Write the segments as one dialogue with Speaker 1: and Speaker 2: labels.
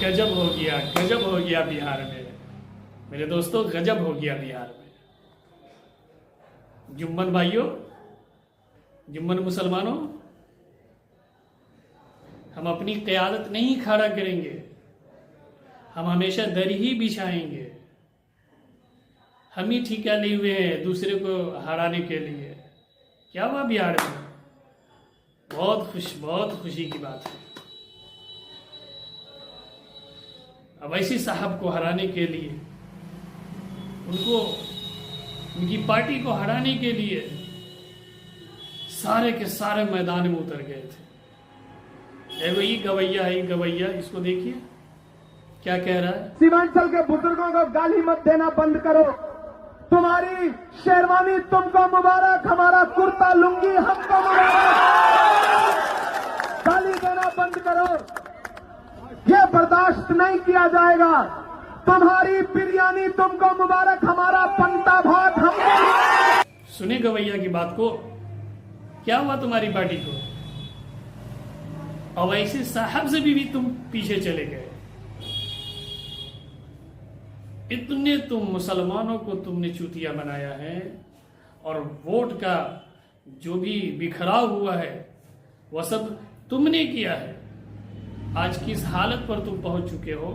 Speaker 1: गजब हो गया बिहार में। मेरे दोस्तों, गजब हो गया बिहार में। जुम्मन भाइयों, जुम्मन मुसलमानों, हम अपनी क़यादत नहीं खड़ा करेंगे, हम हमेशा दर ही बिछाएंगे। हम ही ठिका लिए हुए हैं दूसरे को हराने के लिए। क्या हुआ बिहार में? बहुत खुशी की बात है। अवैसी साहब को हराने के लिए, उनकी पार्टी को हराने के लिए सारे के सारे मैदान में उतर गए थे। एगो ये गवैया है, गवैया, इसको देखिए क्या कह रहा है।
Speaker 2: सीमांचल के बुजुर्गों को गाली मत देना बंद करो। तुम्हारी शेरवानी तुमको मुबारक, हमारा कुर्ता लुंगी हमको मुबारक। गाली देना बंद करो, ये बर्दाश्त नहीं किया जाएगा। तुम्हारी बिरयानी तुमको मुबारक, हमारा पंता भात हमको।
Speaker 1: सुने गवैया की बात को, क्या हुआ तुम्हारी पार्टी को? अवैसी साहब से भी तुम पीछे चले गए। इतने तुम मुसलमानों को तुमने चूतिया बनाया है, और वोट का जो भी बिखराव हुआ है वह सब तुमने किया है। आज किस हालत पर तुम पहुंच चुके हो।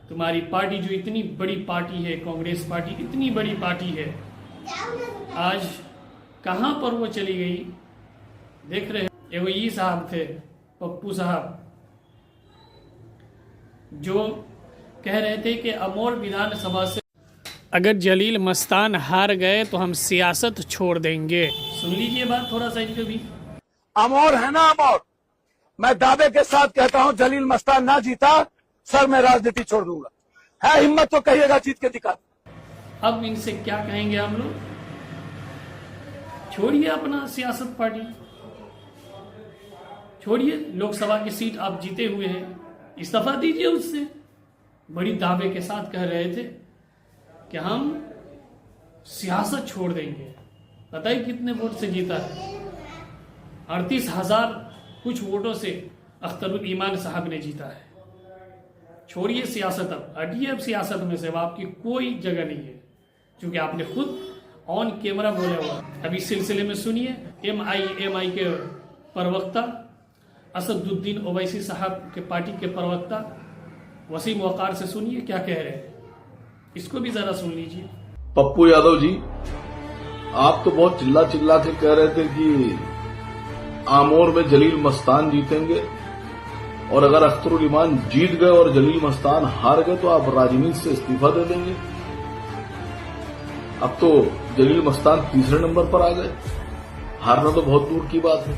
Speaker 1: तुम्हारी पार्टी जो इतनी बड़ी पार्टी है, कांग्रेस पार्टी इतनी बड़ी पार्टी है, आज कहां पर वो चली गई। देख रहे हैं, एगो ये साहब थे, पप्पू साहब, जो कह रहे थे कि अमोर विधानसभा से अगर जलील मस्तान हार गए तो हम सियासत छोड़ देंगे। सुन लीजिए बात थोड़ा सा इनको भी।
Speaker 3: अमोर है ना अमोर, मैं दावे के साथ कहता हूं जलील मस्तान ना जीता सर मैं राजनीति छोड़ दूंगा। है हिम्मत तो कहिएगा, जीत के दिखा।
Speaker 1: अब इनसे क्या कहेंगे हम लोग? छोड़िए अपना सियासत पार्टी, छोड़िए। लोकसभा की सीट आप जीते हुए हैं, इस्तीफा दीजिए उससे। बड़ी दावे के साथ कह रहे थे कि हम सियासत छोड़ देंगे। पता ही कितने वोट से जीता है? 38,000 कुछ वोटों से अख्तरुल ईमान साहब ने जीता है। छोड़िए सियासत, अब हटिए अब सियासत में से। अब आपकी कोई जगह नहीं है, क्योंकि आपने खुद ऑन कैमरा बोला हुआ। अब इस सिलसिले में सुनिए एमआई के प्रवक्ता असदुद्दीन ओवैसी साहब के पार्टी के प्रवक्ता वसीम वकार से सुनिए क्या कह रहे हैं। इसको भी जरा सुन लीजिए।
Speaker 4: पप्पू यादव जी, आप तो बहुत चिल्ला के कह रहे थे कि आमोर में जलील मस्तान जीतेंगे, और अगर अख्तरुल ईमान जीत गए और जलील मस्तान हार गए तो आप राजनीति से इस्तीफा दे देंगे। अब तो जलील मस्तान तीसरे नंबर पर आ गए, हारना तो बहुत दूर की बात है।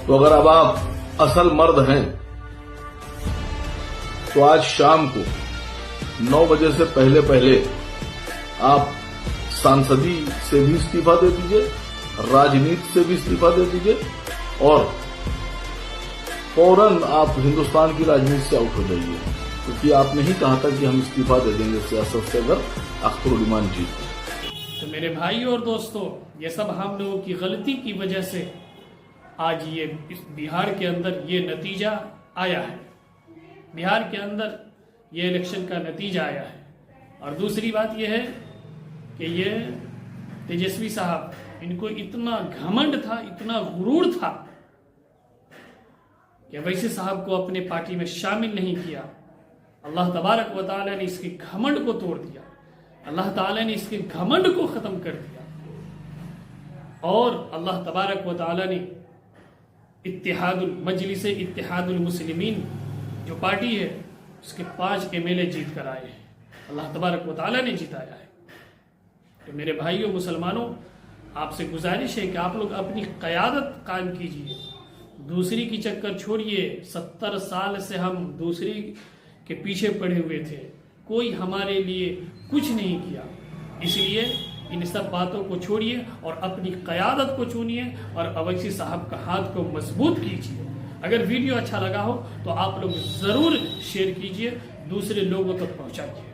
Speaker 4: तो अगर अब आप असल मर्द हैं तो आज शाम को 9 बजे से पहले आप सांसदी से भी इस्तीफा दे दीजिए, राजनीति से भी इस्तीफा दे दीजिए, और फौरन आप हिंदुस्तान की राजनीति से आउट हो जाइए, क्योंकि आपने ही कहा था कि हम इस्तीफा दे देंगे सियासत से अगर अख्तरुल ईमान जीत।
Speaker 1: तो मेरे भाइयों और दोस्तों, ये सब हम लोगों की गलती की वजह से आज ये इस बिहार के अंदर ये नतीजा आया है। बिहार के अंदर ये इलेक्शन का नतीजा आया है। और दूसरी बात यह है कि ये तेजस्वी साहब, इनको इतना घमंड था, इतना गुरूर था कि वैसे साहब को अपने पार्टी में शामिल नहीं किया। अल्लाह तबारक व तआला ने इसके घमंड को तोड़ दिया। अल्लाह ताला ने इसके घमंड को खत्म कर दिया। और अल्लाह तबारक व तआला ने मजलिस इत्तेहादुल मुस्लिमीन जो पार्टी है उसके 5 एमएलए जीत कर आए हैं। अल्लाह तबारक व तआला ने जिताया है। तो मेरे भाइयों मुसलमानों, आपसे गुजारिश है कि आप लोग अपनी क़यादत कायम कीजिए, दूसरी की चक्कर छोड़िए। 70 साल से हम दूसरी के पीछे पड़े हुए थे, कोई हमारे लिए कुछ नहीं किया। इसलिए इन सब बातों को छोड़िए और अपनी क़यादत को चुनिए और अवैसी साहब का हाथ को मजबूत कीजिए। अगर वीडियो अच्छा लगा हो तो आप लोग ज़रूर शेयर कीजिए, दूसरे लोगों तक पहुंचाइए।